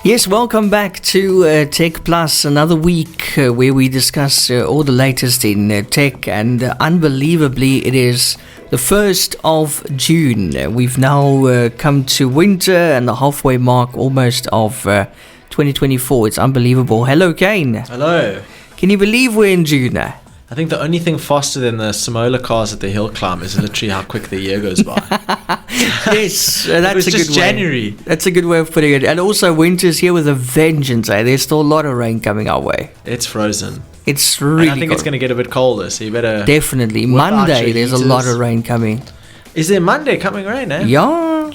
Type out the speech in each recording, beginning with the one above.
Yes, welcome back to TechPlus, another week where we discuss all the latest in tech, and unbelievably it is the 1st of June. We've now come to winter and the halfway mark almost of 2024. It's unbelievable. Hello, Kaine. Hello. Can you believe we're in June now? I think the only thing faster than the Samola cars at the hill climb is literally how quick the year goes by. Yes, that's a good way. January. That's a good way of putting it. And also, winter's here with a vengeance. There's still a lot of rain coming our way. It's frozen. It's really and I think it's going to get a bit colder, so you better... Definitely. Monday, there's a lot of rain coming. Is there Monday coming rain, eh? Yeah.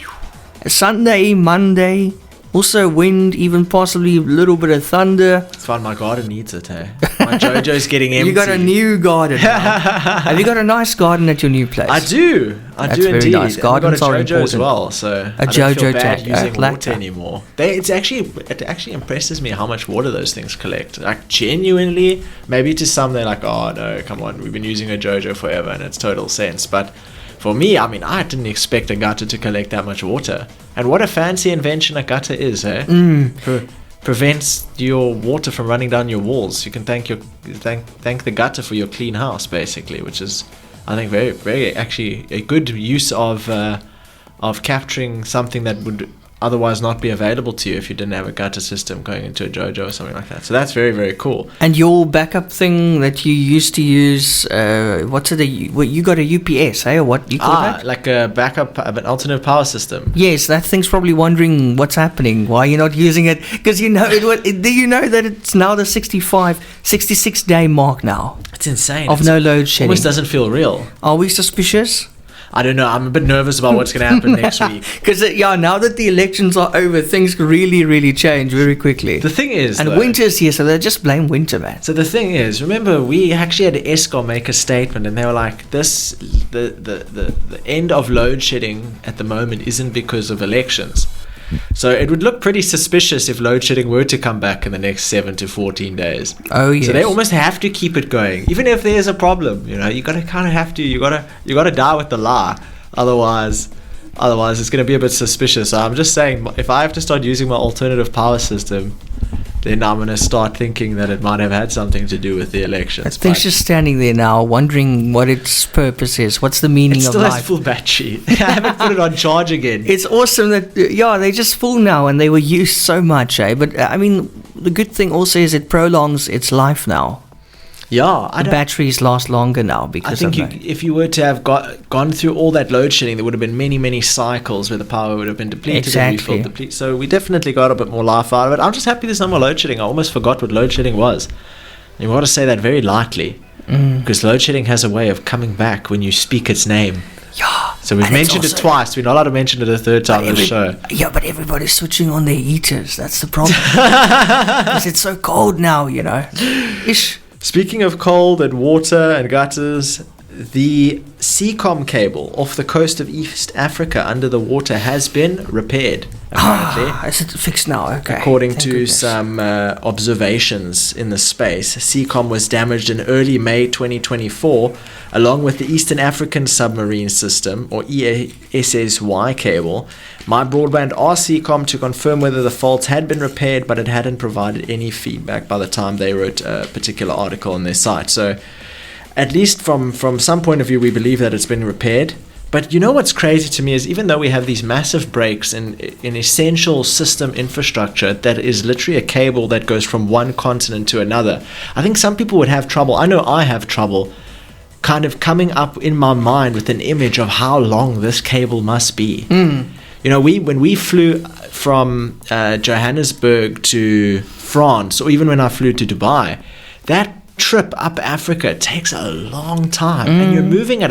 Sunday, Monday. Also wind, even possibly a little bit of thunder. It's fine, my garden needs it, eh? My JoJo's getting empty. You got a new garden now. Have you got a nice garden at your new place? I do. That's very indeed. Nice. Gardens I've got a are JoJo important. as well, so I don't feel JoJo bad tank. using Like water that. anymore. It actually impresses me how much water those things collect. Like, genuinely, maybe to some they're like, oh no, come on, we've been using a JoJo forever and it's total sense. But for me, I mean, I didn't expect a gutter to collect that much water. And what a fancy invention a gutter is, eh? Prevents your water from running down your walls. You can thank the gutter for your clean house, basically, which is, I think, very, very actually a good use of capturing something that would otherwise not be available to you if you didn't have a gutter system going into a JoJo or something like that. So that's very, very cool. And your backup thing that you used to use, what's it? You got a UPS, eh? Or what you call that? Like a backup of an alternative power system. Yes, that thing's probably wondering what's happening, why you're not using it. Because do you know that it's now the 66 day mark now? It's insane. Of no load shedding. Almost doesn't feel real. Are we suspicious? I don't know. I'm a bit nervous about what's going to happen next week. Because, now that the elections are over, things really, really change very quickly. The thing is... And winter's here, so they just blame winter, man. So the thing is, remember, we actually had Eskom make a statement, and they were like, the end of load shedding at the moment isn't because of elections. So it would look pretty suspicious if load shedding were to come back in the next 7 to 14 days. Oh yes. So they almost have to keep it going, even if there's a problem. You gotta kind of have to. You gotta die with the lie. Otherwise, it's gonna be a bit suspicious. So I'm just saying, if I have to start using my alternative power system, then I'm going to start thinking that it might have had something to do with the elections. That thing's just standing there now, wondering what its purpose is. What's the meaning of life? It still has full battery. I haven't put it on charge again. It's awesome that, they're just full now, and they were used so much, eh? But, I mean, the good thing also is it prolongs its life now. Yeah. The batteries last longer now because I think if you were to have gone through all that load shedding, there would have been many, many cycles where the power would have been depleted and refilled, depleted. So we definitely got a bit more life out of it. I'm just happy there's no more load shedding. I almost forgot what load shedding was. You want to say that very lightly, because load shedding has a way of coming back when you speak its name. Yeah. So we've mentioned it twice. We're not allowed to mention it a third time on the show. Yeah, but everybody's switching on their heaters. That's the problem. Because it's so cold now, Ish. Speaking of cold and water and gutters, the Seacom cable off the coast of East Africa under the water has been repaired, apparently. Is it fixed now? Okay. According to some observations in the space, Seacom was damaged in early May 2024, along with the Eastern African Submarine System, or ESSY cable. My Broadband asked Seacom to confirm whether the faults had been repaired, but it hadn't provided any feedback by the time they wrote a particular article on their site. So, at least from some point of view, we believe that it's been repaired. But you know what's crazy to me is, even though we have these massive breaks in essential system infrastructure that is literally a cable that goes from one continent to another, I think some people would have trouble. I know I have trouble kind of coming up in my mind with an image of how long this cable must be. When we flew from Johannesburg to France, or even when I flew to Dubai, that trip up Africa takes a long time, and you're moving at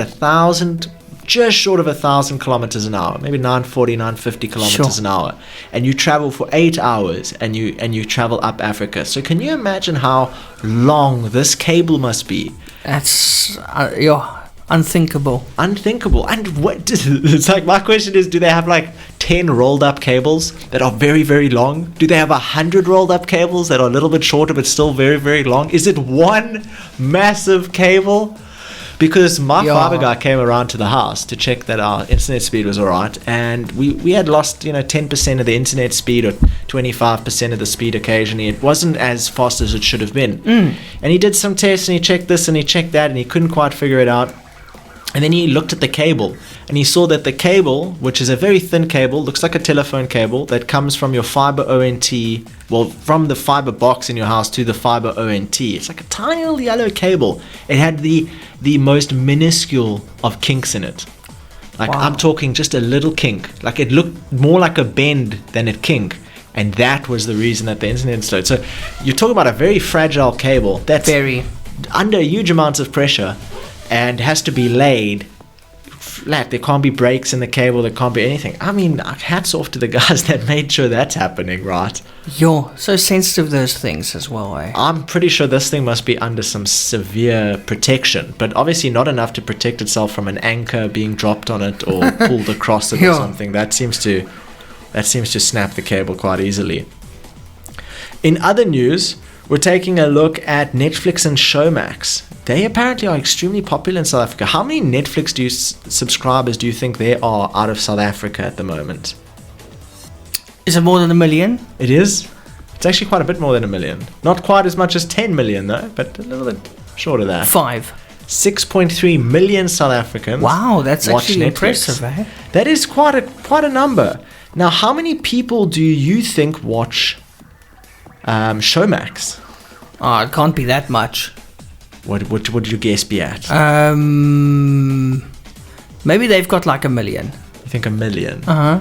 just short of 1,000 kilometers an hour, maybe 940, 950 kilometers an hour, and you travel for 8 hours, and you travel up Africa. So can you imagine how long this cable must be? That's unthinkable. And it's like, my question is, do they have like 10 rolled up cables that are very, very long? Do they have 100 rolled up cables that are a little bit shorter but still very, very long? Is it one massive cable? Because my Yeah. fiber guy came around to the house to check that our internet speed was all right, and we had lost 10% of the internet speed or 25% of the speed occasionally. It wasn't as fast as it should have been. And he did some tests and he checked this and he checked that and he couldn't quite figure it out. And then he looked at the cable and he saw that the cable, which is a very thin cable, looks like a telephone cable that comes from your fiber ONT, well, from the fiber box in your house to the fiber ONT. It's like a tiny little yellow cable. It had the most minuscule of kinks in it. Like, Wow. I'm talking just a little kink. Like, it looked more like a bend than a kink. And that was the reason that the internet slowed. So you're talking about a very fragile cable that's under huge amounts of pressure and has to be laid flat. There can't be breaks in the cable. There can't be anything. I mean, hats off to the guys that made sure that's happening, right? You're so sensitive, those things as well, eh? I'm pretty sure this thing must be under some severe protection, but obviously not enough to protect itself from an anchor being dropped on it or pulled across it or Yeah. something. That seems to snap the cable quite easily. In other news, we're taking a look at Netflix and Showmax. They apparently are extremely popular in South Africa. How many Netflix subscribers do you think there are out of South Africa at the moment? Is it more than 1 million? It is. It's actually quite a bit more than 1 million. Not quite as much as 10 million though, but a little bit short of that. 5. 6.3 million South Africans. Wow, that's watch actually Netflix. impressive, eh? That is quite a number. Now, how many people do you think watch Showmax? Oh, it can't be that much. What would your guess be at? Maybe they've got like 1 million. You think 1 million? Uh-huh.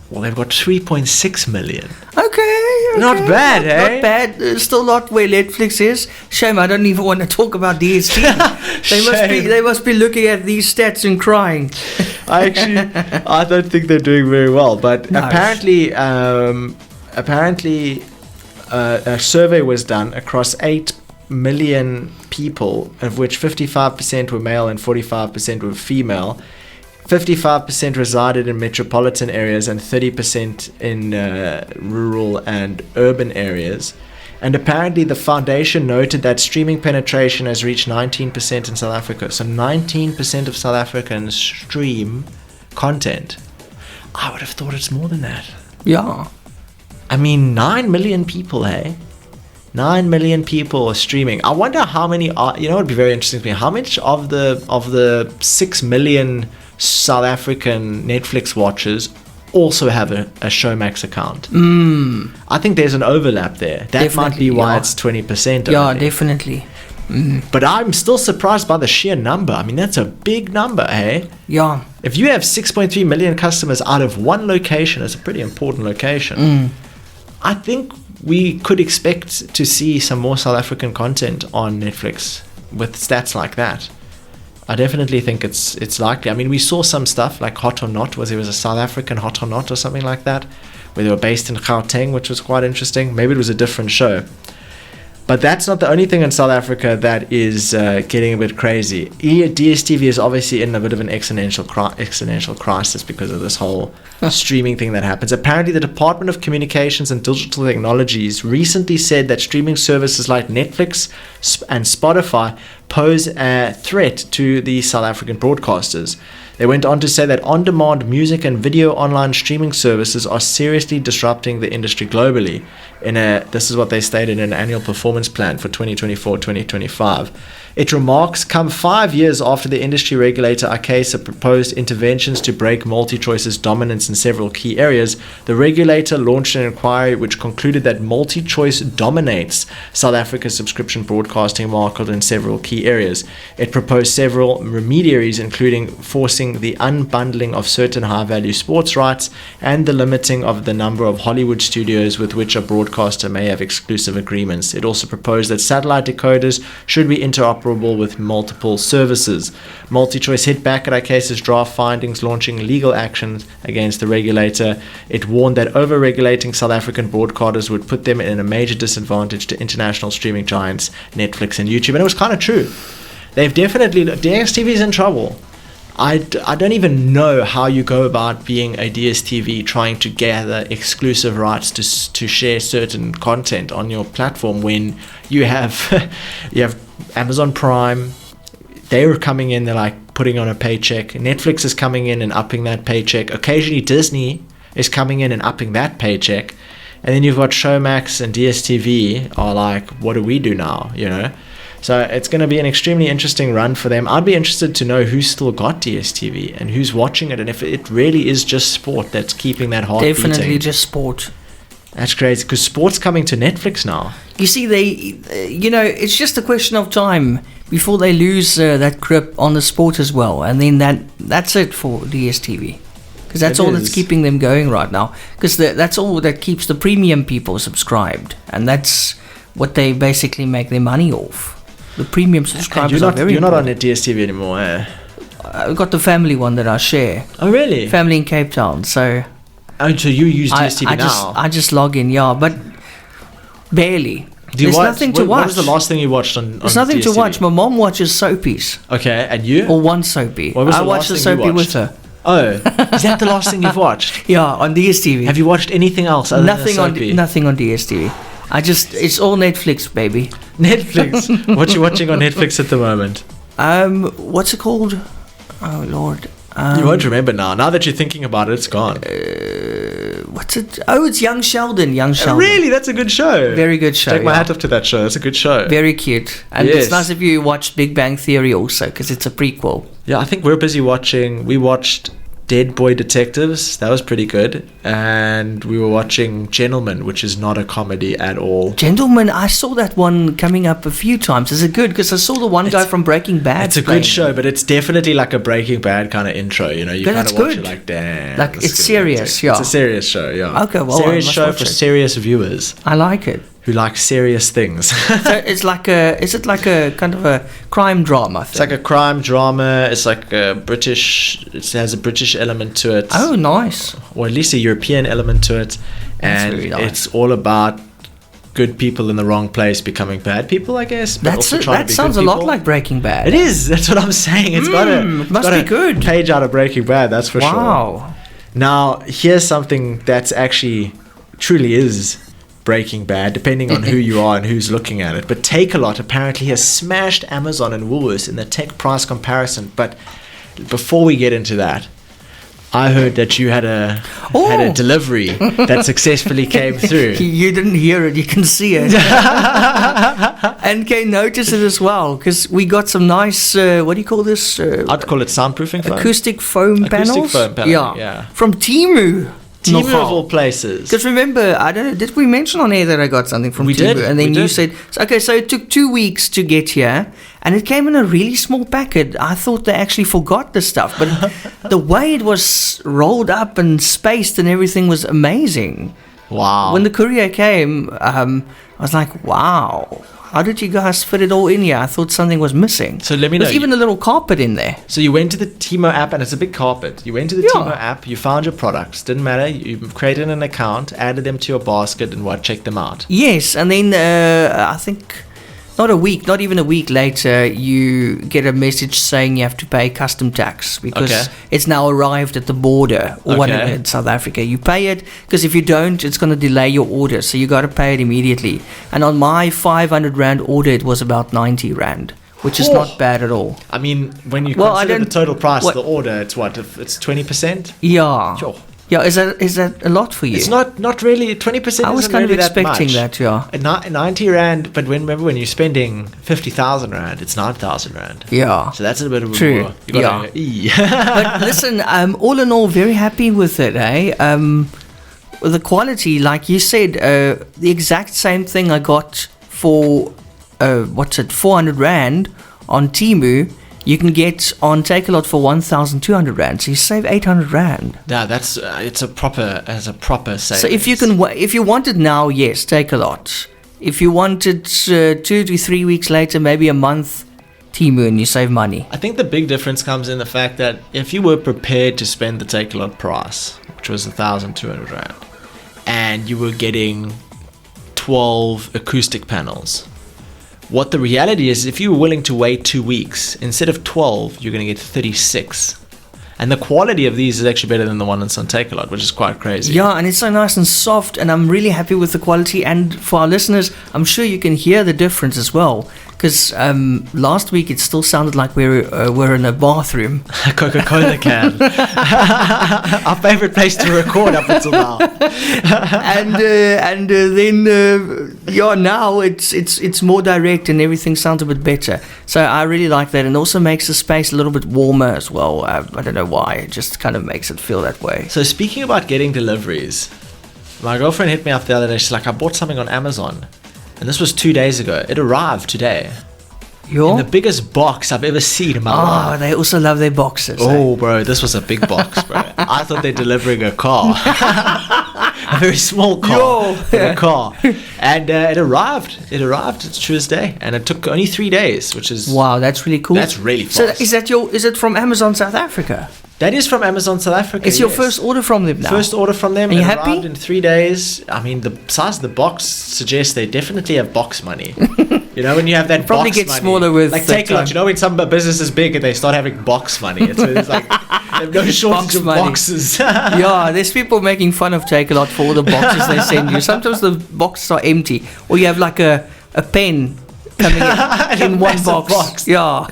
Well, they've got 3.6 million. Okay. Not bad, eh? Not bad. Still not where Netflix is. Shame I don't even want to talk about DSTV. They must be looking at these stats and crying. I don't think they're doing very well. But No. apparently, a survey was done across 8 million people, of which 55% were male and 45% were female. 55% resided in metropolitan areas and 30% in rural and urban areas. And apparently the foundation noted that streaming penetration has reached 19% in South Africa. So 19% of South Africans stream content. I would have thought it's more than that. Yeah. I mean, 9 million people, hey? 9 million people are streaming. I wonder how many are, what would be very interesting to me, how much of the 6 million South African Netflix watchers also have a Showmax account. I think there's an overlap there. That might be why it's 20%. Yeah, only. definitely. But I'm still surprised by the sheer number. I mean, that's a big number, hey? Yeah. If you have 6.3 million customers out of one location, it's a pretty important location. I think we could expect to see some more South African content on Netflix with stats like that. I definitely think it's likely. I mean, we saw some stuff like Hot or Not, where there was a South African Hot or Not or something like that, where they were based in Gauteng, which was quite interesting. Maybe it was a different show. But that's not the only thing in South Africa that is getting a bit crazy. DSTV is obviously in a bit of an existential crisis because of this whole streaming thing that happens. Apparently, the Department of Communications and Digital Technologies recently said that streaming services like Netflix and Spotify pose a threat to the South African broadcasters. They went on to say that on-demand music and video online streaming services are seriously disrupting the industry globally. This is what they stated in an annual performance plan for 2024-2025. It remarks, come 5 years after the industry regulator ICASA proposed interventions to break MultiChoice's dominance in several key areas, the regulator launched an inquiry which concluded that MultiChoice dominates South Africa's subscription broadcasting market in several key areas. It proposed several remediaries, including forcing the unbundling of certain high-value sports rights and the limiting of the number of Hollywood studios with which a broadcaster may have exclusive agreements. It also proposed that satellite decoders should be interoperable with multiple services. MultiChoice hit back at ICASA's draft findings, launching legal actions against the regulator. It warned that over-regulating South African broadcasters would put them in a major disadvantage to international streaming giants Netflix and YouTube. And it was kind of true. They've definitely... DSTV is in trouble. I don't even know how you go about being a DSTV trying to gather exclusive rights to share certain content on your platform when you have Amazon Prime, They were coming in, they're like putting on a paycheck. Netflix is coming in and upping that paycheck. Occasionally Disney is coming in and upping that paycheck. And then you've got Showmax and DSTV are like, what do we do now, you know? So it's going to be an extremely interesting run for them. I'd be interested to know who's still got DSTV and who's watching it, and if it really is just sport that's keeping that heart Definitely beating. just sport. That's crazy, because sport's coming to Netflix now. You see, it's just a question of time before they lose that grip on the sport as well, and then that's it for DSTV. Because that's all that's keeping them going right now. Because that's all that keeps the premium people subscribed, and that's what they basically make their money off. The premium subscribers are very You're not on important. the DSTV anymore, eh? I've got the family one that I share. Oh, really? Family in Cape Town, so... Oh, so you use DSTV now? I just log in, yeah, but barely. There's nothing to watch. What was the last thing you watched on There's nothing DSTV? to watch. My mom watches soapies. Okay, and you? Or one soapy. What was I the watched last the thing you soapy with watched? her. Oh, is that the last thing you've watched? Yeah, on DSTV. Have you watched anything else other Nothing than the soapy? nothing on DSTV. It's all Netflix, baby. Netflix. What you watching on Netflix at the moment? What's it called? Oh Lord. You won't remember now. Now that you're thinking about it, it's gone. What's it? Oh, it's Young Sheldon. Really? That's a good show. Very good show. Take my yeah. hat off to that show. It's a good show. Very cute. And Yes. it's nice if you watch Big Bang Theory also, because it's a prequel. Yeah, I think we're busy watching. We watched Dead Boy Detectives. That was pretty good. And we were watching Gentleman, which is not a comedy at all. Gentlemen, I saw that one coming up a few times. Is it good? Because I saw the one guy from Breaking Bad. It's a playing. good show, but it's definitely like a Breaking Bad kind of intro. You know, you But kind that's of watch good. it like, damn. Like, this it's is gonna be serious, intense. yeah. It's a serious show, yeah. Okay, well, serious I must show watch for it. serious viewers I like it. who like serious things. So it's like is it like a kind of a crime drama thing? It's like a crime drama. It's like a British. It has a British element to it. Oh, nice. Or at least a European element to it. That's And very nice. it's all about good people in the wrong place becoming bad people, I guess. But also trying to That be sounds good a lot people. like Breaking Bad. It is. That's what I'm saying. It's got must be good. Page out of Breaking Bad. That's for sure. Wow. Now, here's something that's actually truly is Breaking Bad, depending on who you are and who's looking at it. But Takealot apparently has smashed Amazon and Woolworths in the tech price comparison. But before we get into that, I heard that you had a delivery that successfully came through. You didn't hear it, you can see it. And Kaine noticed it as well, because we got some nice, what do you call this? I'd call it soundproofing foam. Acoustic foam panels? foam panel, yeah. From Temu. Temu of all places. Because remember, I don't know, did we mention on air that I got something from We Temu? did, And then we you did. said, okay, so it took 2 weeks to get here, and it came in a really small packet. I thought they actually forgot the stuff, but the way it was rolled up and spaced and everything was amazing. Wow. When the courier came, I was like, wow, how did you guys fit it all in here? I thought something was missing. So let me know. There's even a little carpet in there. So you went to the Timo app, and it's a big carpet. You went to the Yeah. Timo app, you found your products. Didn't matter. You created an account, added them to your basket, and checked them out. Yes, and then I think not even a week later, you get a message saying you have to pay custom tax because Okay. it's now arrived at the border or whatever in South Africa. You pay it because if you don't, it's going to delay your order. So you got to pay it immediately. And on my 500 Rand order, it was about 90 Rand, which is not bad at all. I mean, when you Well, I consider the don't- total price what- of the order, it's what? If it's 20%? Yeah. Sure. Yeah, is that a lot for you? It's not really. 20% I was isn't kind really of expecting that much. that, yeah. 90 Rand, but remember when you're spending 50,000 Rand, it's 9,000 Rand. Yeah. So that's a bit of a True. more. You gotta, But listen, all in all, very happy with it, eh? The quality, like you said, the exact same thing I got for 400 Rand on Temu, you can get on Takealot for 1,200 Rand. So you save 800 Rand. Yeah, that's it's a proper savings. So if you want it now, yes, Takealot. If you want it 2 to 3 weeks later, maybe a month, Temu, and you save money. I think the big difference comes in the fact that if you were prepared to spend the Takealot price, which was 1,200 Rand, and you were getting 12 acoustic panels, what the reality is, if you were willing to wait 2 weeks, instead of 12, you're going to get 36. And the quality of these is actually better than the one that's on Takealot, which is quite crazy. Yeah, and it's so nice and soft, and I'm really happy with the quality. And for our listeners, I'm sure you can hear the difference as well. Because last week it still sounded like we're in a bathroom. A Coca-Cola can. Our favorite place to record up until now. and then now it's more direct and everything sounds a bit better. So I really like that, and also makes the space a little bit warmer as well. I don't know why, it just kind of makes it feel that way. So speaking about getting deliveries, my girlfriend hit me up the other day. She's like, I bought something on Amazon, and this was 2 days ago. It arrived today. In the biggest box I've ever seen in my life. Oh, they also love their boxes. Oh, bro, this was a big box, bro. I thought they're delivering a car. A very small car. A car. And it arrived. It's Tuesday. And it took only 3 days, which is... Wow, that's really cool. That's really fast. So is it from Amazon South Africa? That is from Amazon South Africa. It's your first order from them now? First order from them. Are you it happy? Arrived in 3 days. I mean, the size of the box suggests they definitely have box money. You know, when you have that probably box gets money. smaller with like take a lot. You know, when some business is big and they start having box money, it's like they have no shortage of boxes. Yeah, there's people making fun of Take-A-Lot for all the boxes they send you. Sometimes the boxes are empty, or you have like a pen coming in one box. Yeah.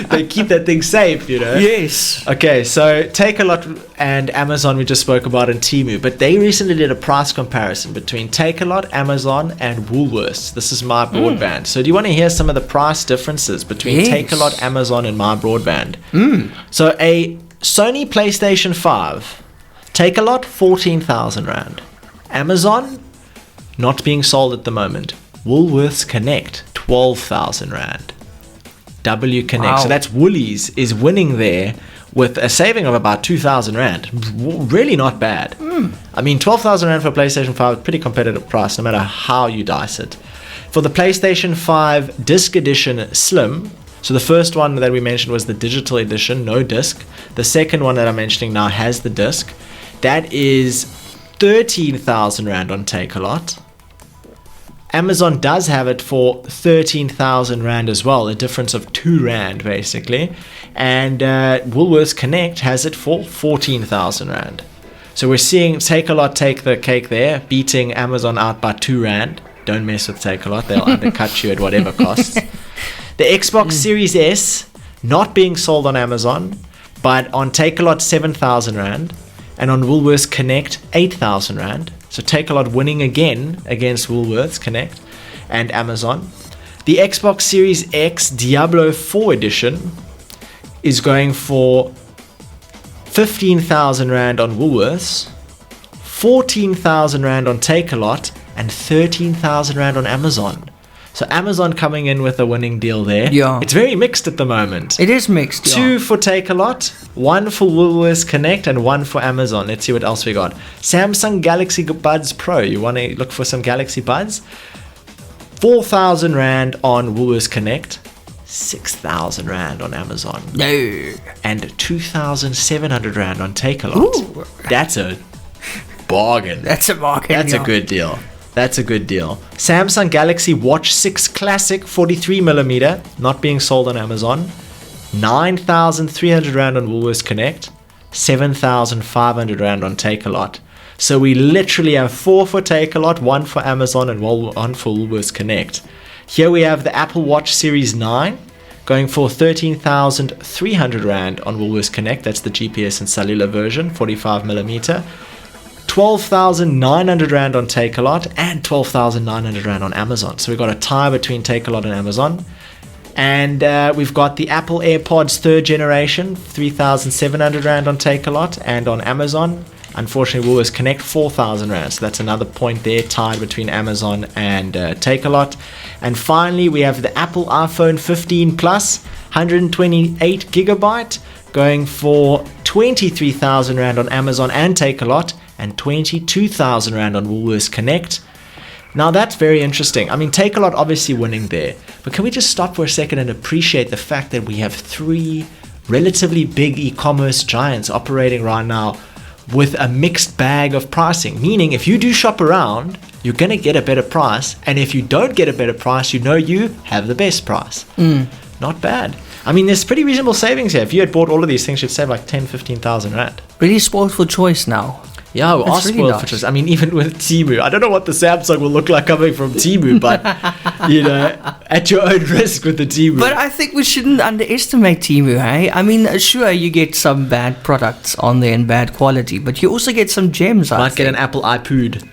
They keep that thing safe, you know. Yes. Okay, so Take-A-Lot and Amazon we just spoke about, and Temu, but they recently did a price comparison between Take-A-Lot, Amazon, and Woolworths. This is My Broadband. So do you want to hear some of the price differences between Take-A-Lot, Amazon, and My Broadband? So a Sony PlayStation 5, Take-A-Lot, 14,000 Rand. Amazon, not being sold at the moment. Woolworths Connect, 12,000 Rand. W Connect. Wow. So that's Woolies is winning there with a saving of about 2,000 Rand. Really not bad. I mean, 12,000 Rand for PlayStation 5, pretty competitive price, no matter how you dice it. For the PlayStation 5 Disc Edition Slim, so the first one that we mentioned was the digital edition, no disc. The second one that I'm mentioning now has the disc. That is 13,000 Rand on Take-A-Lot. Amazon does have it for 13,000 Rand as well, a difference of 2 Rand basically. And Woolworths Connect has it for 14,000 Rand. So we're seeing Take-A-Lot take the cake there, beating Amazon out by 2 Rand. Don't mess with Take-A-Lot, they'll undercut you at whatever costs. The Xbox Series S, not being sold on Amazon, but on Take-A-Lot 7,000 Rand. And on Woolworths Connect 8,000 Rand. So Take-A-Lot winning again against Woolworths Connect and Amazon. The Xbox Series X Diablo 4 edition is going for 15,000 Rand on Woolworths, 14,000 Rand on Take-A-Lot, and 13,000 Rand on Amazon. So Amazon coming in with a winning deal there. Yeah. It's very mixed at the moment. It is mixed. 2 for Take-A-Lot, 1 for Woolworths Connect, and 1 for Amazon. Let's see what else we got. Samsung Galaxy Buds Pro. You want to look for some Galaxy Buds? 4,000 Rand on Woolworths Connect, 6,000 Rand on Amazon. No. And 2,700 Rand on Take-A-Lot. Ooh. That's a bargain. That's a bargain. That's a good deal. That's a good deal. Samsung Galaxy Watch 6 Classic 43mm, not being sold on Amazon. 9,300 Rand on Woolworths Connect. 7,500 Rand on Take-A-Lot. So we literally have 4 for Take-A-Lot, 1 for Amazon, and 1 for Woolworths Connect. Here we have the Apple Watch Series 9 going for 13,300 Rand on Woolworths Connect. That's the GPS and cellular version, 45mm. 12,900 Rand on Take-A-Lot and 12,900 Rand on Amazon. So we've got a tie between Take-A-Lot and Amazon. And we've got the Apple AirPods 3rd generation, 3,700 Rand on Take-A-Lot and on Amazon. Unfortunately, Woolworths Connect, 4,000 Rand. So that's another point there, tied between Amazon and Take-A-Lot. And finally, we have the Apple iPhone 15 Plus, 128 gigabyte, going for 23,000 Rand on Amazon and Take-A-Lot, and 22,000 Rand on Woolworths Connect. Now that's very interesting. I mean, Take-A-Lot obviously winning there, but can we just stop for a second and appreciate the fact that we have 3 relatively big e-commerce giants operating right now with a mixed bag of pricing? Meaning, if you do shop around, you're going to get a better price, and if you don't get a better price, you know you have the best price. Not bad. I mean, there's pretty reasonable savings here. If you had bought all of these things, you'd save like 10,000, 15,000 Rand. Really spoiled for choice now. Yeah, we'll That's ask really spoiled nice. for choice. I mean, even with Temu, I don't know what the Samsung will look like coming from Temu, but at your own risk with the Temu. But I think we shouldn't underestimate Temu, hey? I mean, sure, you get some bad products on there and bad quality, but you also get some gems, Might get an Apple iPod.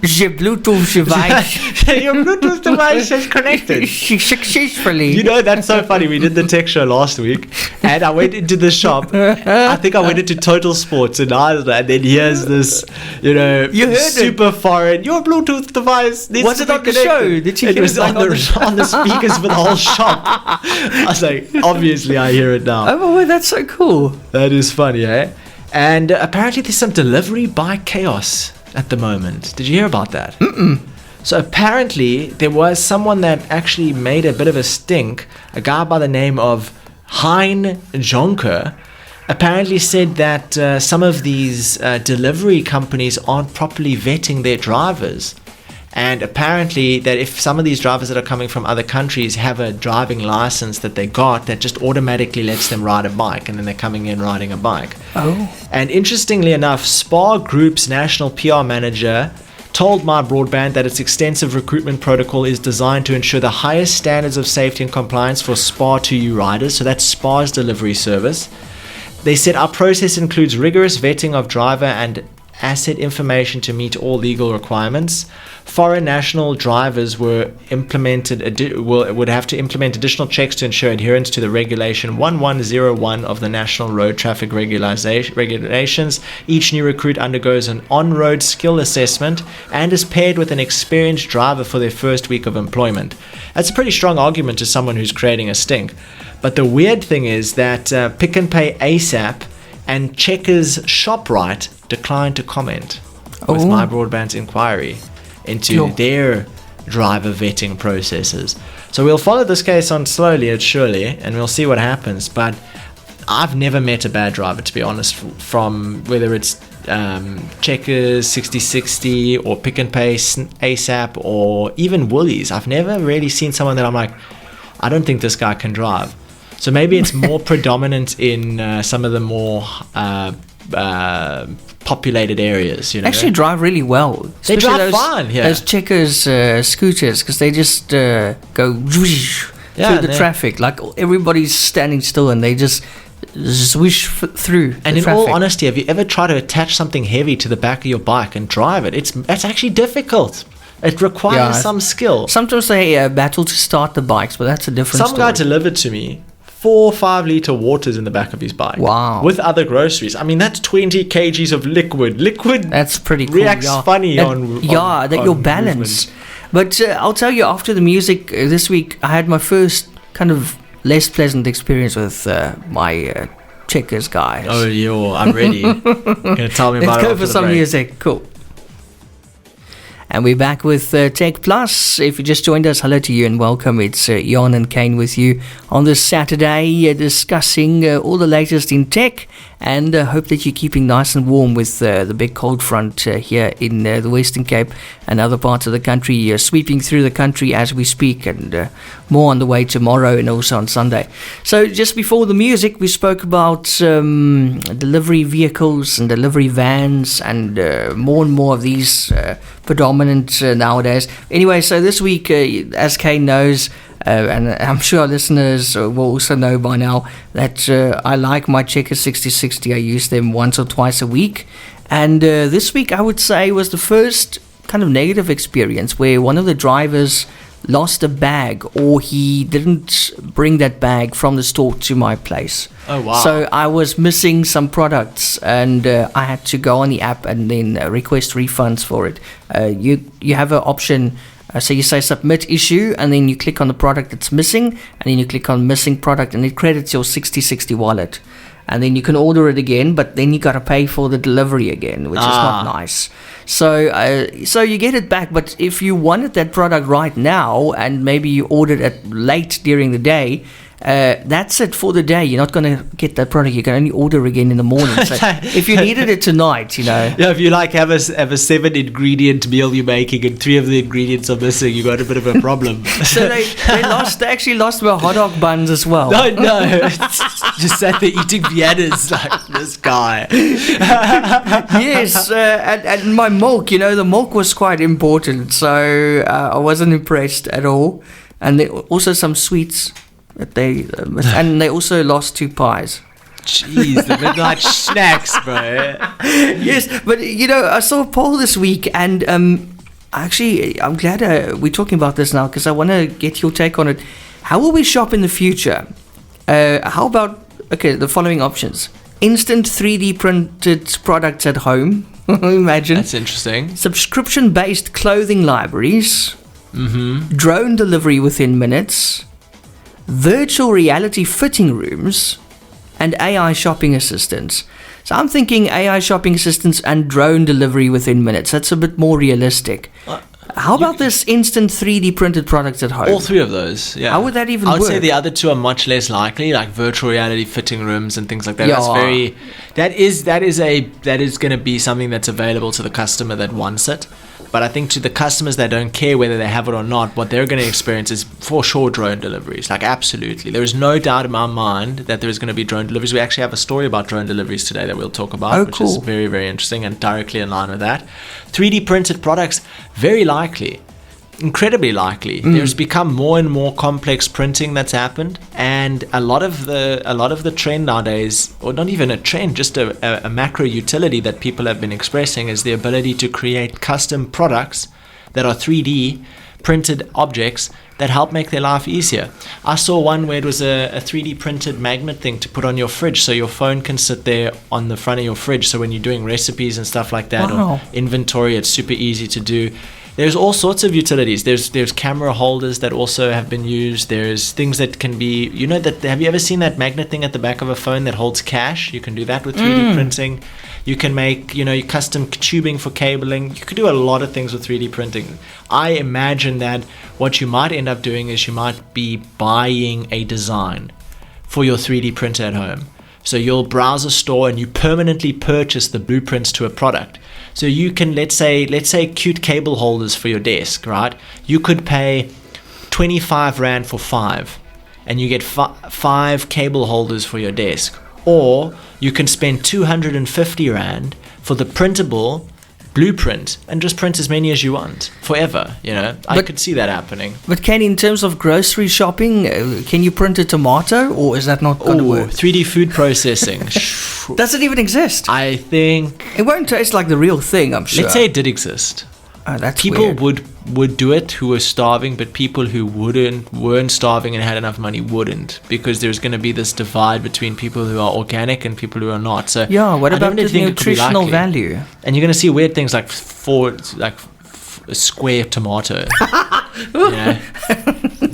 Je Bluetooth device. Your Bluetooth device is connected. Successfully. That's so funny. We did the tech show last week, and I went into the shop. I think I went into Total Sports in Ireland, and then here's this, You heard super foreign. Your Bluetooth device needs Was to it be on the connected. show? Did you It hear was it like on the speakers for the whole shop. I was like, obviously, I hear it now. Oh, well, that's so cool. That is funny, eh? And apparently there's some delivery bike chaos at the moment. Did you hear about that? So apparently there was someone that actually made a bit of a stink. A guy by the name of Hein Jonker apparently said that some of these delivery companies aren't properly vetting their drivers. And apparently that if some of these drivers that are coming from other countries have a driving license that they got that just automatically lets them ride a bike, and then they're coming in riding a bike. Oh. And interestingly enough, Spar Group's national PR manager told My Broadband that its extensive recruitment protocol is designed to ensure the highest standards of safety and compliance for Spar 2U riders. So that's Spar's delivery service. They said our process includes rigorous vetting of driver and asset information to meet all legal requirements. Foreign national drivers would have to implement additional checks to ensure adherence to the regulation 1101 of the National Road Traffic Regulations. Each new recruit undergoes an on-road skill assessment and is paired with an experienced driver for their first week of employment. That's a pretty strong argument to someone who's creating a stink. But the weird thing is that Pick n Pay ASAP and Checkers ShopRite declined to comment with My Broadband's inquiry into their driver vetting processes. So we'll follow this case on slowly and surely, and we'll see what happens. But I've never met a bad driver, to be honest, from whether it's Checkers 6060 or Pick n Pay ASAP or even Woolies. I've never really seen someone that I'm like, I don't think this guy can drive. So maybe it's more predominant in some of the more populated areys. Actually drive really well. They drive fine, yeah. Those Checkers scooters, because they just go whoosh through the traffic. Like everybody's standing still and they just swish through. And in traffic. all honesty, have you ever tried to attach something heavy to the back of your bike and drive it? That's actually difficult. It requires some skill. Sometimes they battle to start the bikes, but that's a different story. Some guy delivered to me 4 5-liter waters in the back of his bike. Wow. With other groceries. I mean, that's 20 kgs of liquid. Liquid that's pretty cool. Reacts funny on your balance. But I'll tell you, after the music this week, I had my first kind of less pleasant experience with my Checkers guys. Oh, I'm ready. You're going to tell me about it. Let's go for some music. Cool. And we're back with TechPlus. If you just joined us, hello to you and welcome. It's Eon and Kaine with you on this Saturday, discussing all the latest in tech, and hope that you're keeping nice and warm with the big cold front here in the Western Cape and other parts of the country, sweeping through the country as we speak, and more on the way tomorrow and also on Sunday. So just before the music, we spoke about delivery vehicles and delivery vans, and more and more of these predominant nowadays. Anyway, so this week, as Kaine knows, and I'm sure our listeners will also know by now, that I like my Checkers 6060. I use them once or twice a week. And this week, I would say, was the first kind of negative experience where one of the drivers lost a bag, or he didn't bring that bag from the store to my place. Oh, wow. So I was missing some products, and I had to go on the app and then request refunds for it. You have an option. So you say submit issue, and then you click on the product that's missing, and then you click on missing product, and it credits your 6060 wallet. And then you can order it again, but then you got to pay for the delivery again, which is not nice. So you get it back, but if you wanted that product right now, and maybe you ordered it late during the day, That's it for the day. You're not going to get that product. You can only order again in the morning. So if you needed it tonight, Yeah, if you like have a 7-ingredient meal you're making and 3 of the ingredients are missing, you got a bit of a problem. So they actually lost my hot dog buns as well. No, just sat there eating Viennas like this guy. Yes, and my milk, the milk was quite important, so I wasn't impressed at all. And also some sweets that and they also lost 2 pies. Jeez, the midnight snacks, bro. Yes, but I saw a poll this week, and actually, I'm glad we're talking about this now because I want to get your take on it. How will we shop in the future? How about the following options: instant 3D printed products at home. Imagine. That's interesting. Subscription-based clothing libraries. Drone delivery within minutes. Virtual reality fitting rooms. And AI shopping assistants. So I'm thinking AI shopping assistants and drone delivery within minutes. That's a bit more realistic. How about this instant 3D printed products at home? All 3 of those, yeah. How would that even work? I would say the other 2 are much less likely, like virtual reality fitting rooms and things like that. Yeah. That is going to be something that's available to the customer that wants it. But I think to the customers that don't care whether they have it or not, what they're going to experience is for sure drone deliveries. Like absolutely. There is no doubt in my mind that there is going to be drone deliveries. We actually have a story about drone deliveries today that we'll talk about, which is very, very interesting and directly in line with that. 3D printed products, very likely. Incredibly likely. There's become more and more complex printing that's happened, and a lot of the trend nowadays, or not even a trend, just a macro utility that people have been expressing, is the ability to create custom products that are 3D printed objects that help make their life easier. I saw one where it was a 3D printed magnet thing to put on your fridge, so your phone can sit there on the front of your fridge, so when you're doing recipes and stuff like that, or inventory, it's super easy to do. There's all sorts of utilities. There's camera holders that also have been used. There's things that can be, have you ever seen that magnet thing at the back of a phone that holds cash? You can do that with 3D printing. You can make, custom tubing for cabling. You could do a lot of things with 3D printing. I imagine that what you might end up doing is you might be buying a design for your 3D printer at home. So you'll browse a store and you permanently purchase the blueprints to a product. So you can, let's say cute cable holders for your desk, right? You could pay 25 Rand for 5 and you get 5 cable holders for your desk. Or you can spend 250 Rand for the printable blueprint and just print as many as you want forever. I could see that happening. But Kaine, in terms of grocery shopping, can you print a tomato, or is that not going to work? 3D food processing. Does it even exist? I think it won't taste like the real thing, I'm sure. Let's say it did exist. Oh, that's people weird. would do it who were starving, but people who weren't starving and had enough money wouldn't, because there's going to be this divide between people who are organic and people who are not. So yeah, what about the nutritional value? And you're going to see weird things like a square tomato.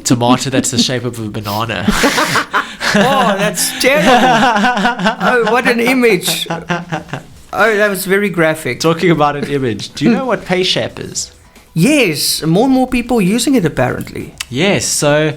Tomato that's the shape of a banana. Oh, that's terrible. Oh, what an image. Oh, that was very graphic. Talking about an image, do you know what PayShap is? Yes, more and more people using it apparently. Yes, so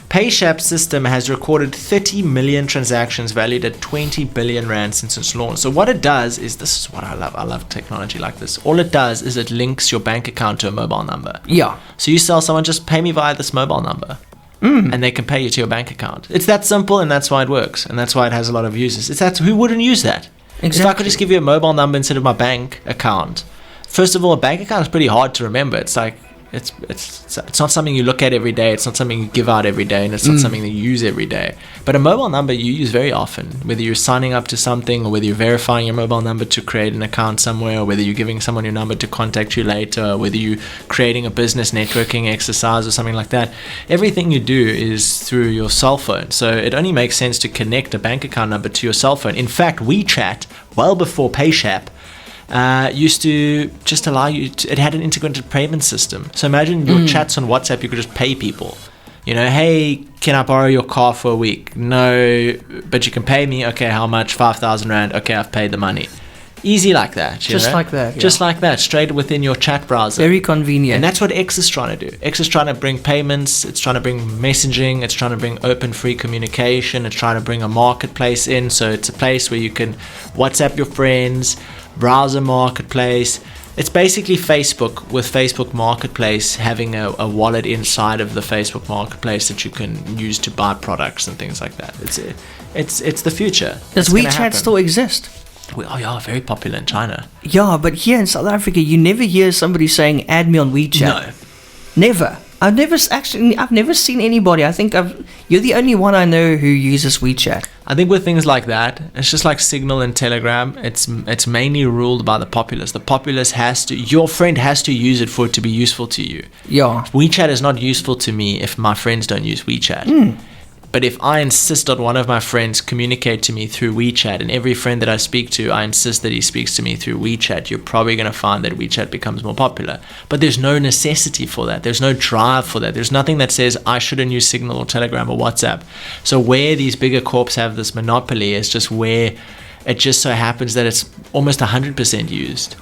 PayShap's system has recorded 30 million transactions valued at 20 billion Rand since its launch. So what it does is, this is what I love. I love technology like this. All it does is it links your bank account to a mobile number. Yeah. So you tell someone, just pay me via this mobile number. And they can pay you to your bank account. It's that simple, and that's why it works. And that's why it has a lot of users. Who wouldn't use that? Exactly. If I could just give you a mobile number instead of my bank account. First of all, a bank account is pretty hard to remember. It's like it's not something you look at every day. It's not something you give out every day, and it's not something that you use every day. But a mobile number you use very often, whether you're signing up to something, or whether you're verifying your mobile number to create an account somewhere, or whether you're giving someone your number to contact you later, or whether you're creating a business networking exercise or something like that. Everything you do is through your cell phone. So it only makes sense to connect a bank account number to your cell phone. In fact, WeChat, well before PayShap, used to just allow you to, it had an integrated payment system. So imagine your chats on WhatsApp, you could just pay people. Hey, can I borrow your car for a week? No, but you can pay me. Okay, how much? 5,000 Rand. Okay, I've paid the money. Easy like that. Just like that. Just like that, straight within your chat browser. Very convenient. And that's what X is trying to do. X is trying to bring payments, it's trying to bring messaging, it's trying to bring open, free communication, it's trying to bring a marketplace in. So it's a place where you can WhatsApp your friends, browse a marketplace. It's basically Facebook with Facebook Marketplace having a wallet inside of the Facebook Marketplace that you can use to buy products and things like that. It's the future. Does WeChat still exist? Oh yeah, very popular in China. Yeah, but here in South Africa, you never hear somebody saying, add me on WeChat. No. Never. I've never seen anybody. I think you're the only one I know who uses WeChat. I think with things like that, it's just like Signal and Telegram. It's mainly ruled by the populace. The populace your friend has to use it for it to be useful to you. Yeah. WeChat is not useful to me if my friends don't use WeChat. But if I insist on one of my friends communicate to me through WeChat, and every friend that I speak to, I insist that he speaks to me through WeChat, you're probably going to find that WeChat becomes more popular. But there's no necessity for that. There's no drive for that. There's nothing that says I shouldn't use Signal or Telegram or WhatsApp. So where these bigger corps have this monopoly is just where it just so happens that it's almost 100% used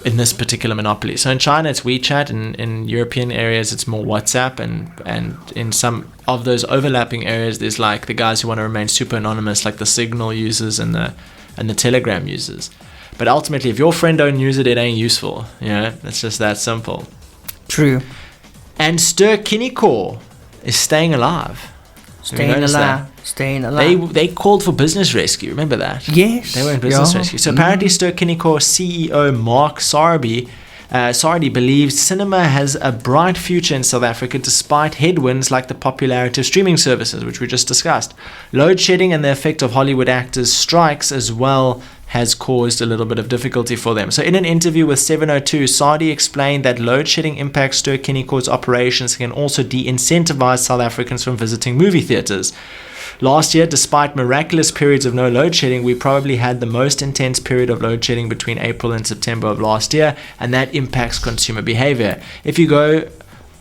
in this particular monopoly. So in China, it's WeChat, and in European areas, it's more WhatsApp, and in some of those overlapping areas, there's like the guys who want to remain super anonymous, like the Signal users and the Telegram users. But ultimately, if your friend don't use it, it ain't useful. It's just that simple. True. And Stir Kinekor is staying alive. Staying alive. They called for business rescue. Remember that? Yes. They were in business rescue. So apparently Stir Kinekor CEO Mark Sardi believes cinema has a bright future in South Africa despite headwinds like the popularity of streaming services, which we just discussed. Load shedding and the effect of Hollywood actors' strikes as well has caused a little bit of difficulty for them. So in an interview with 702, Sardi explained that load shedding impacts Stir Kinekor's operations and can also de-incentivize South Africans from visiting movie theaters. Last year, despite miraculous periods of no load shedding, we probably had the most intense period of load shedding between April and September of last year, and that impacts consumer behavior. If you go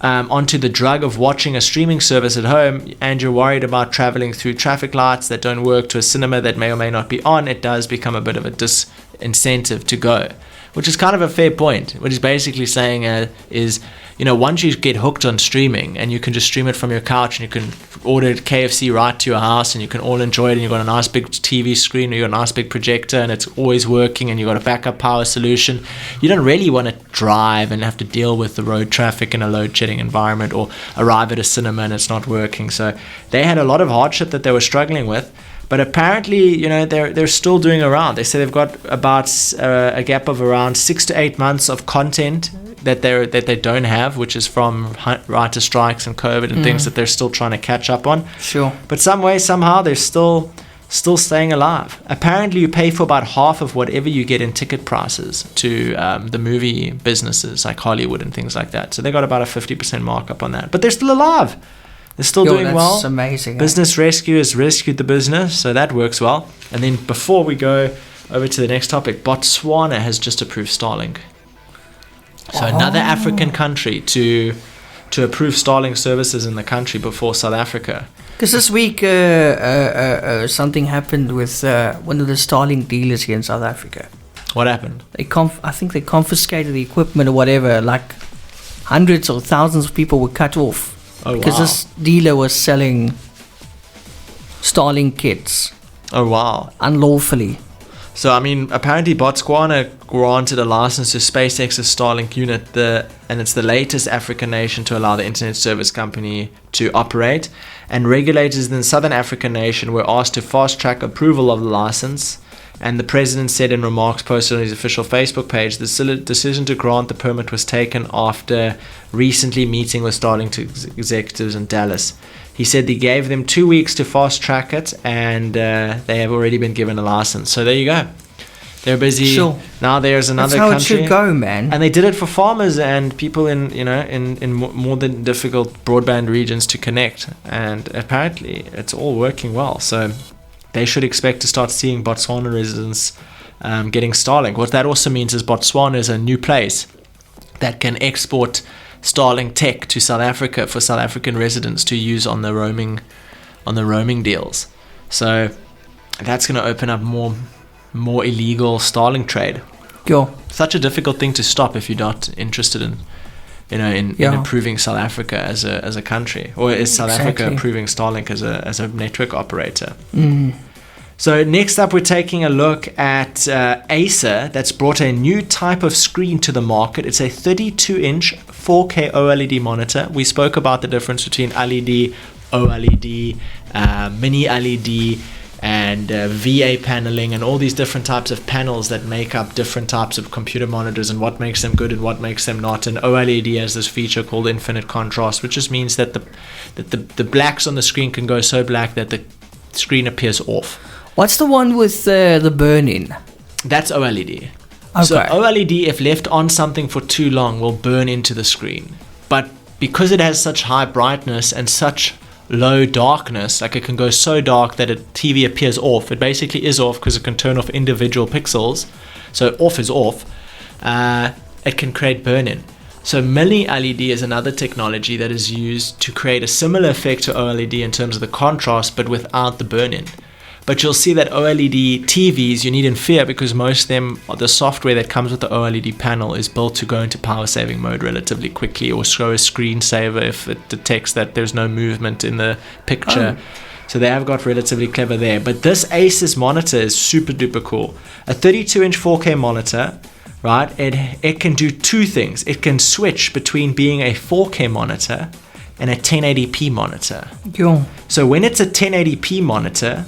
onto the drug of watching a streaming service at home and you're worried about traveling through traffic lights that don't work to a cinema that may or may not be on, it does become a bit of a disincentive to go, which is kind of a fair point. What he's basically saying is, once you get hooked on streaming and you can just stream it from your couch and you can order KFC right to your house and you can all enjoy it, and you've got a nice big TV screen or you've got a nice big projector and it's always working and you've got a backup power solution, you don't really want to drive and have to deal with the road traffic in a load shedding environment or arrive at a cinema and it's not working. So they had a lot of hardship that they were struggling with. But apparently, they're still doing around. They say they've got about a gap of around 6 to 8 months of content that they don't have, which is from writer strikes and COVID and things that they're still trying to catch up on. Sure. But some way, somehow, they're still staying alive. Apparently, you pay for about half of whatever you get in ticket prices to the movie businesses like Hollywood and things like that. So they got about a 50% markup on that. But they're still alive. They're still doing well. That's amazing. Business Rescue has rescued the business, so that works well. And then before we go over to the next topic, Botswana has just approved Starlink. So another African country to approve Starlink services in the country before South Africa. Because this week something happened with one of the Starlink dealers here in South Africa. What happened? I think they confiscated the equipment or whatever. Like hundreds or thousands of people were cut off. Oh, because wow. this dealer was selling Starlink kits. Oh, wow. Unlawfully. So, apparently Botswana granted a license to SpaceX's Starlink unit, and it's the latest African nation to allow the internet service company to operate. And regulators in the Southern African nation were asked to fast-track approval of the license. And the president said in remarks posted on his official Facebook page, the decision to grant the permit was taken after recently meeting with Starlink executives in Dallas. He said he gave them 2 weeks to fast track it, and they have already been given a license. So there you go. They're busy. Sure. Now there's another country. That's how it should go, man. And they did it for farmers and people in more than difficult broadband regions to connect. And apparently it's all working well. So they should expect to start seeing Botswana residents getting Starlink. What that also means is Botswana is a new place that can export Starlink tech to South Africa for South African residents to use on the roaming deals. So that's going to open up more more illegal Starlink trade. Sure. Such a difficult thing to stop if you're not interested in, in improving South Africa as a country, or is South Africa improving Starlink as a network operator? So next up, we're taking a look at Acer, that's brought a new type of screen to the market. It's a 32-inch 4K OLED monitor. We spoke about the difference between LED, OLED, mini LED, and VA paneling, and all these different types of panels that make up different types of computer monitors, and what makes them good and what makes them not. And OLED has this feature called infinite contrast, which just means that the blacks on the screen can go so black that the screen appears off. What's the one with the burn-in? That's OLED. Okay. So OLED, if left on something for too long, will burn into the screen. But because it has such high brightness and such low darkness, like it can go so dark that a TV appears off. It basically is off because it can turn off individual pixels. So off is off. It can create burn-in. So mini LED is another technology that is used to create a similar effect to OLED in terms of the contrast, but without the burn-in. But you'll see that OLED TVs you need in fear, because most of them, the software that comes with the OLED panel is built to go into power saving mode relatively quickly, or show a screensaver if it detects that there's no movement in the picture. So they have got relatively clever there. But this Asus monitor is super duper cool. A 32-inch 4K monitor, right? It can do two things. It can switch between being a 4K monitor and a 1080p monitor. Cool. So when it's a 1080p monitor,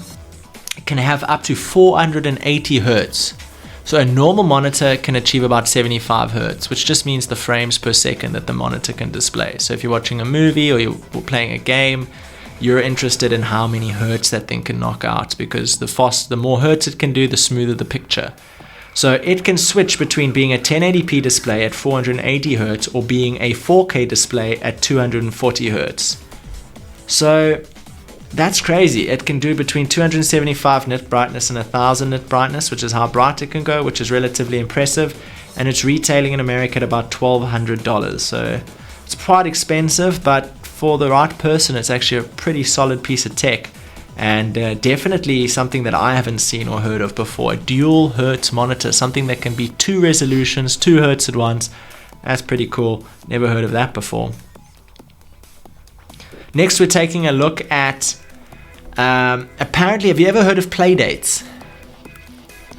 can have up to 480 hertz. So a normal monitor can achieve about 75 hertz, which just means the frames per second that the monitor can display. So if you're watching a movie or you're playing a game, you're interested in how many hertz that thing can knock out, because the more hertz it can do, the smoother the picture. So it can switch between being a 1080p display at 480 hertz or being a 4K display at 240 hertz. So that's crazy. It can do between 275 nit brightness and 1000 nit brightness, which is how bright it can go, which is relatively impressive. And it's retailing in America at about $1,200. So it's quite expensive, but for the right person, it's actually a pretty solid piece of tech. And definitely something that I haven't seen or heard of before. A dual hertz monitor, something that can be 2 resolutions, 2 hertz at once. That's pretty cool. Never heard of that before. Next, we're taking a look at, apparently, have you ever heard of Playdates?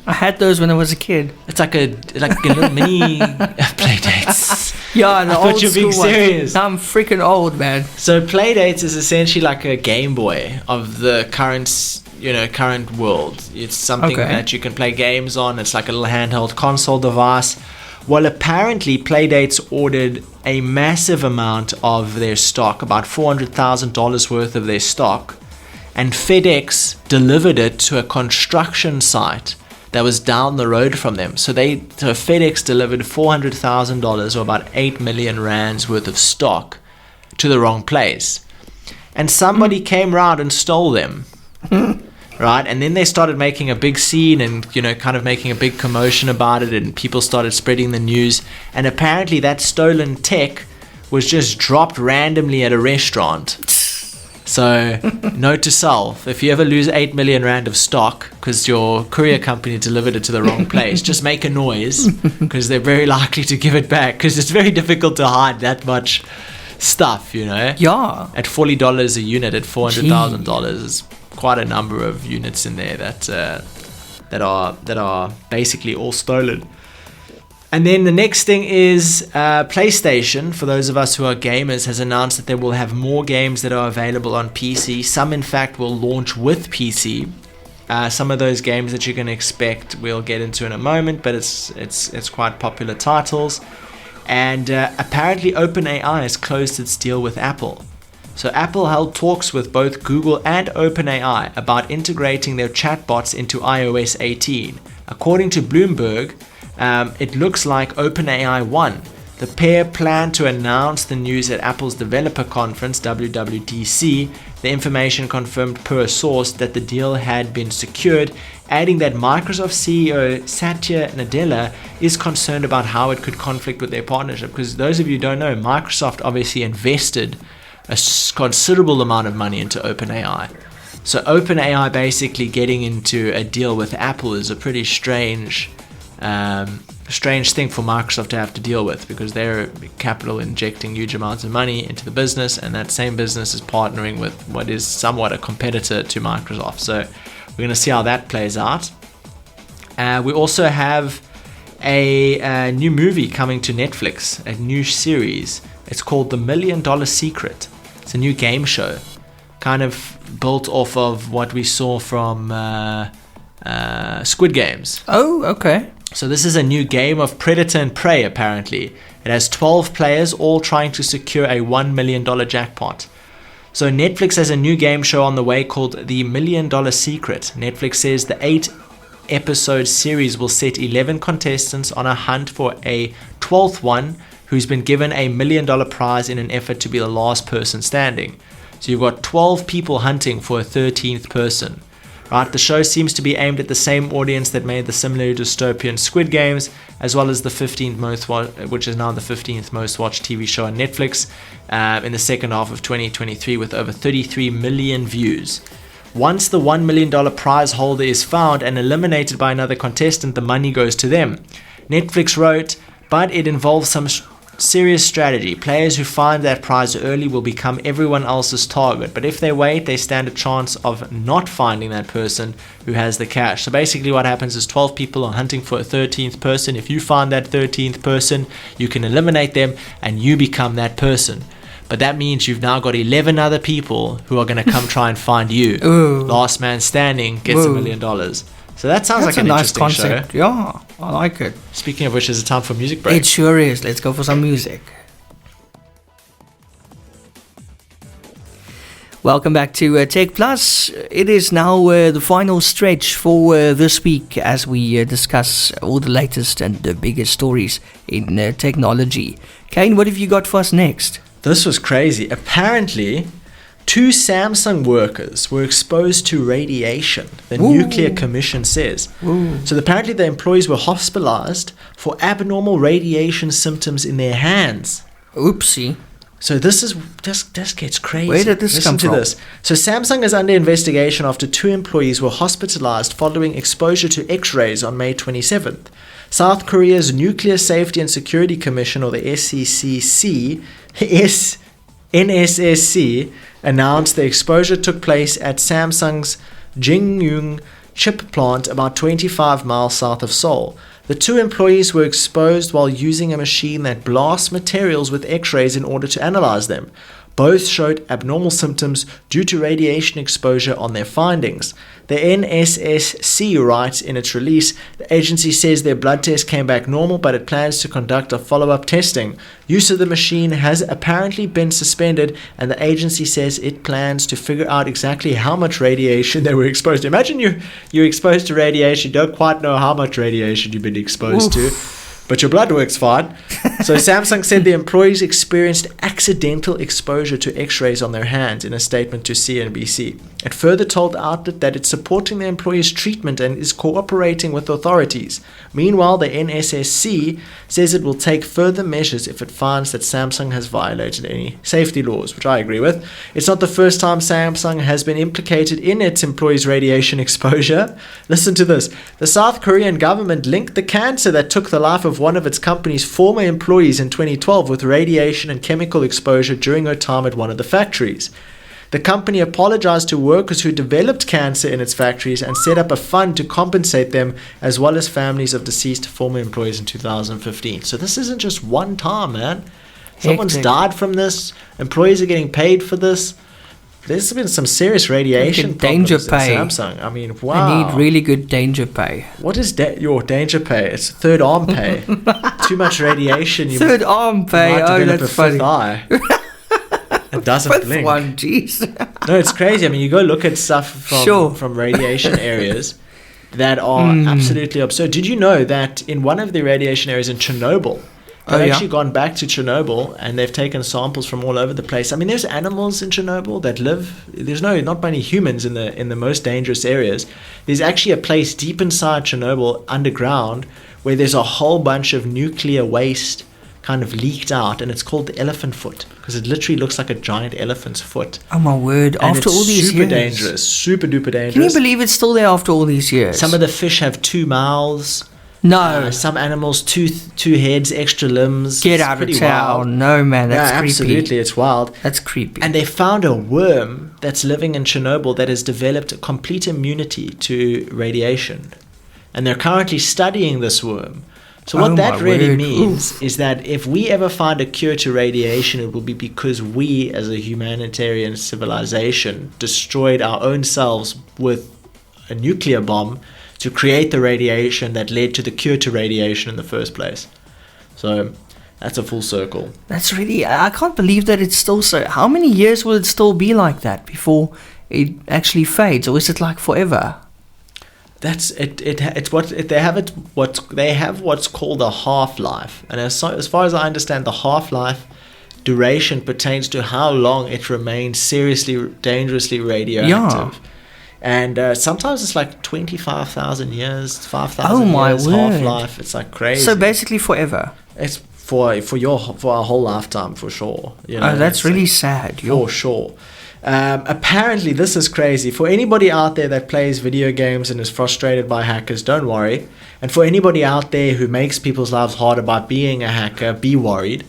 I had those when I was a kid. It's like a little mini Playdates. Yeah, the I old thought you're being school one. serious. I'm freaking old, man. So Playdates is essentially like a Game Boy of the current world. It's something that you can play games on. It's like a little handheld console device. Well, apparently Playdates ordered a massive amount of their stock, about $400,000 worth of their stock, and FedEx delivered it to a construction site that was down the road from them. So FedEx delivered $400,000, or about 8 million rands worth of stock, to the wrong place. And somebody came round and stole them. Right, and then they started making a big scene and, kind of making a big commotion about it, and people started spreading the news. And apparently that stolen tech was just dropped randomly at a restaurant. So, note to self, if you ever lose 8 million rand of stock because your courier company delivered it to the wrong place, just make a noise, because they're very likely to give it back, because it's very difficult to hide that much stuff, Yeah. At $40 a unit, at $400,000 is quite a number of units in there that are basically all stolen. And then the next thing is PlayStation, for those of us who are gamers, has announced that they will have more games that are available on PC. Some, in fact, will launch with PC. Some of those games that you can expect we'll get into in a moment, but it's quite popular titles. And apparently OpenAI has closed its deal with Apple. So Apple held talks with both Google and OpenAI about integrating their chatbots into iOS 18. According to Bloomberg, it looks like OpenAI won. The pair plan to announce the news at Apple's developer conference, WWDC. The information confirmed per a source that the deal had been secured, adding that Microsoft CEO Satya Nadella is concerned about how it could conflict with their partnership. Because those of you who don't know, Microsoft obviously invested a considerable amount of money into OpenAI. So OpenAI basically getting into a deal with Apple is a pretty strange thing for Microsoft to have to deal with, because they're capital injecting huge amounts of money into the business, and that same business is partnering with what is somewhat a competitor to Microsoft. So we're going to see how that plays out. We also have a new movie coming to Netflix, a new series. It's called The $1 Million Secret. It's a new game show, kind of built off of what we saw from Squid Games. Oh, okay. So this is a new game of predator and prey, apparently. It has 12 players, all trying to secure a $1 million jackpot. So Netflix has a new game show on the way called The $1 Million Secret. Netflix says the 8-episode series will set 11 contestants on a hunt for a 12th one who's been given a $1 million prize in an effort to be the last person standing. So you've got 12 people hunting for a 13th person. Right, the show seems to be aimed at the same audience that made the similar dystopian Squid Games, as well as the 15th most which is now the 15th most watched TV show on Netflix in the second half of 2023, with over 33 million views. Once the $1 million prize holder is found and eliminated by another contestant, the money goes to them. Netflix wrote, but it involves some serious strategy. Players who find that prize early will become everyone else's target, but if they wait, they stand a chance of not finding that person who has the cash. So basically what happens is 12 people are hunting for a 13th person. If you find that 13th person, you can eliminate them and you become that person. But that means you've now got 11 other people who are going to come try and find you. Ooh. Last man standing gets $1 million. So that sounds like an nice interesting concept. show. Yeah, I like it. Speaking of which, is it time for music break? It sure is. Let's go for some music. Welcome back to TechPlus. It is now the final stretch for this week as we discuss all the latest and the biggest stories in technology. Kaine, what have you got for us next? This was crazy. Apparently, 2 Samsung workers were exposed to radiation, the Nuclear Commission says. Ooh. So apparently the employees were hospitalized for abnormal radiation symptoms in their hands. Oopsie. So this gets crazy. Where did this come from? Listen to this. So Samsung is under investigation after 2 employees were hospitalized following exposure to X-rays on May 27th. South Korea's Nuclear Safety and Security Commission, or the NSSC, announced the exposure took place at Samsung's Jingyung chip plant about 25 miles south of Seoul. The 2 employees were exposed while using a machine that blasts materials with X-rays in order to analyze them. Both showed abnormal symptoms due to radiation exposure on their findings. The NSSC writes in its release, the agency says their blood test came back normal, but it plans to conduct a follow-up testing. Use of the machine has apparently been suspended, and the agency says it plans to figure out exactly how much radiation they were exposed to. Imagine you're exposed to radiation, you don't quite know how much radiation you've been exposed to, but your blood works fine. So Samsung said the employees experienced accidental exposure to X-rays on their hands in a statement to CNBC. It further told the outlet that it's supporting the employees' treatment and is cooperating with authorities. Meanwhile, the NSSC says it will take further measures if it finds that Samsung has violated any safety laws, which I agree with. It's not the first time Samsung has been implicated in its employees' radiation exposure. Listen to this. The South Korean government linked the cancer that took the life of one of its company's former employees in 2012 with radiation and chemical exposure during her time at one of the factories. The company apologized to workers who developed cancer in its factories and set up a fund to compensate them, as well as families of deceased former employees in 2015. So this isn't just one time, man. Someone's died from this. Employees are getting paid for this. There's been some serious radiation danger problems pay. at Samsung. I mean, wow. I need really good danger pay. What is your danger pay? It's third arm pay. Too much radiation. Third arm pay. Oh, that's funny. Eye. It doesn't Fifth blink. one, jeez. No, it's crazy. I mean, you go look at stuff from radiation areas that are absolutely absurd. Did you know that in one of the radiation areas in Chernobyl, they've actually gone back to Chernobyl and they've taken samples from all over the place? I mean, there's animals in Chernobyl that live. There's not many humans in the most dangerous areas. There's actually a place deep inside Chernobyl underground where there's a whole bunch of nuclear waste kind of leaked out, and it's called the elephant foot because it literally looks like a giant elephant's foot. Oh my word! And after all these super years, dangerous, super duper dangerous. Can you believe it's still there after all these years? Some of the fish have 2 mouths. No. Some animals, two heads, extra limbs. Get It's out of pretty town. wild. No, man, that's Yeah, creepy. absolutely, it's wild. That's creepy. And they found a worm that's living in Chernobyl that has developed a complete immunity to radiation. And they're currently studying this worm. So what that really means is that if we ever find a cure to radiation, it will be because we, as a humanitarian civilization, destroyed our own selves with a nuclear bomb to create the radiation that led to the cure to radiation in the first place. So that's a full circle. That's really, I can't believe that it's still so. How many years will it still be like that before it actually fades, or is it like forever? That's it. It's what they have what's called a half-life, and as far as I understand, the half-life duration pertains to how long it remains seriously, dangerously radioactive. Yeah. And sometimes it's like 25,000 years, 5,000 Oh my years word. half-life. It's like crazy. So basically forever. It's for our whole lifetime for sure. You know, Oh, that's it's really like, sad. for sure. Apparently, this is crazy. For anybody out there that plays video games and is frustrated by hackers, don't worry. And for anybody out there who makes people's lives harder by being a hacker, be worried.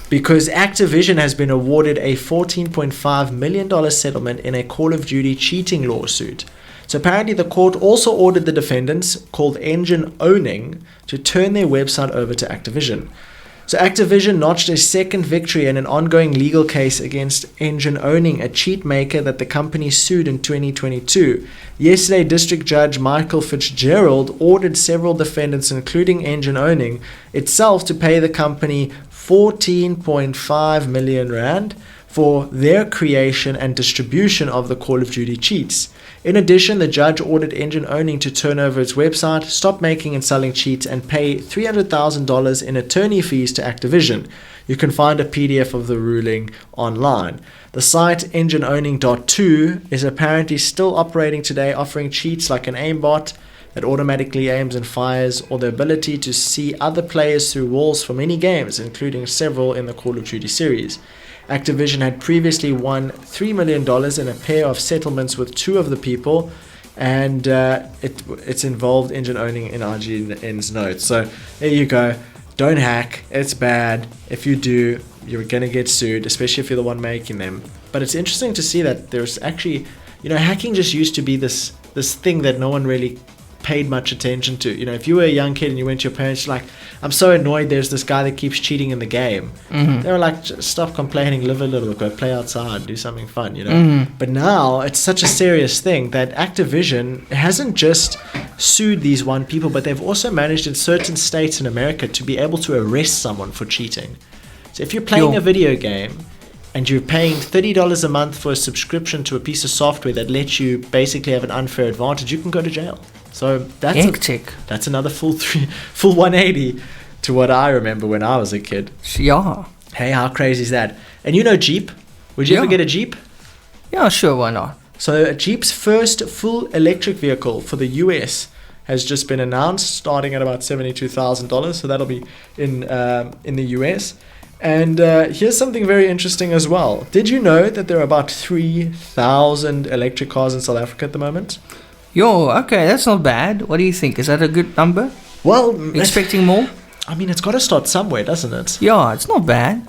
Because Activision has been awarded a $14.5 million settlement in a Call of Duty cheating lawsuit. So apparently the court also ordered the defendants, called Engine Owning, to turn their website over to Activision. So Activision notched a second victory in an ongoing legal case against Engine Owning, a cheat maker that the company sued in 2022. Yesterday, District Judge Michael Fitzgerald ordered several defendants, including Engine Owning itself, to pay the company 14.5 million rand for their creation and distribution of the Call of Duty cheats. In addition, the judge ordered Engine Owning to turn over its website, stop making and selling cheats, and pay $300,000 in attorney fees to Activision. You can find a PDF of the ruling online. The site engineowning.2 is apparently still operating today, offering cheats like an aimbot that automatically aims and fires, or the ability to see other players through walls for many games, including several in the Call of Duty series. Activision had previously won $3 million in a pair of settlements with 2 of the people, and it's involved Engine Owning in IGN's notes. So there you go. Don't hack. It's bad. If you do, you're going to get sued, especially if you're the one making them. But it's interesting to see that there's actually, hacking just used to be this thing that no one really paid much attention to. If you were a young kid and you went to your parents, you're like, I'm so annoyed there's this guy that keeps cheating in the game. Mm-hmm. They were like, just stop complaining, live a little, go play outside, do something fun, Mm-hmm. But now it's such a serious thing that Activision hasn't just sued these one people, but they've also managed in certain states in America to be able to arrest someone for cheating. So if you're playing a video game and you're paying $30 a month for a subscription to a piece of software that lets you basically have an unfair advantage, you can go to jail. So that's another full 180 to what I remember when I was a kid. Yeah. Hey, how crazy is that? And Jeep? Would you ever get a Jeep? Yeah, sure, why not? So Jeep's first full electric vehicle for the US has just been announced, starting at about $72,000. So that'll be in the US. And here's something very interesting as well. Did you know that there are about 3,000 electric cars in South Africa at the moment? Yo, okay, that's not bad. What do you think? Is that a good number? Well, expecting more? I mean, it's got to start somewhere, doesn't it? Yeah, it's not bad.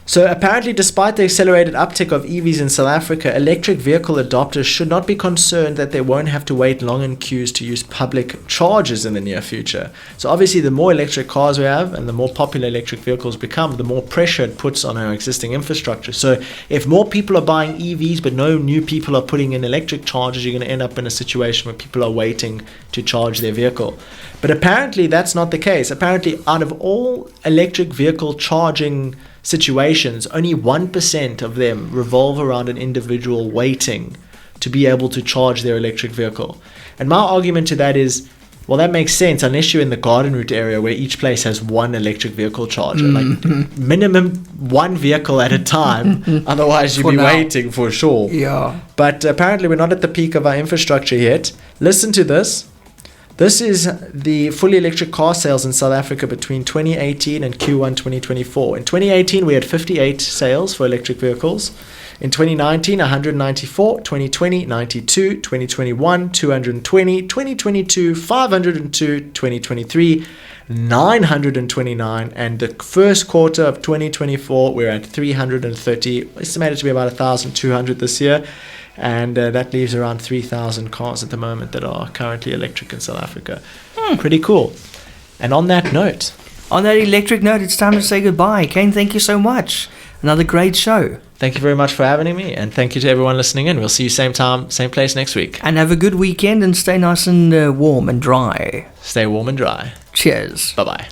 So apparently, despite the accelerated uptick of EVs in South Africa, electric vehicle adopters should not be concerned that they won't have to wait long in queues to use public chargers in the near future. So obviously, the more electric cars we have and the more popular electric vehicles become, the more pressure it puts on our existing infrastructure. So if more people are buying EVs but no new people are putting in electric chargers, you're going to end up in a situation where people are waiting to charge their vehicle. But apparently, that's not the case. Apparently, out of all electric vehicle charging situations, only 1% of them revolve around an individual waiting to be able to charge their electric vehicle. And my argument to that is, well, that makes sense unless you're in the garden route area where each place has one electric vehicle charger, like minimum one vehicle at a time. Otherwise, you'd be waiting for sure. Yeah. But apparently, we're not at the peak of our infrastructure yet. Listen to this. This is the fully electric car sales in South Africa between 2018 and Q1 2024. In 2018, we had 58 sales for electric vehicles. In 2019, 194, 2020, 92, 2021, 220, 2022, 502, 2023, 929, and the first quarter of 2024, we're at 330, estimated to be about 1,200 this year. And that leaves around 3,000 cars at the moment that are currently electric in South Africa. Pretty cool. And on that note... On that electric note, it's time to say goodbye. Kaine, thank you so much. Another great show. Thank you very much for having me. And thank you to everyone listening in. We'll see you same time, same place next week. And have a good weekend and stay nice and warm and dry. Stay warm and dry. Cheers. Bye-bye.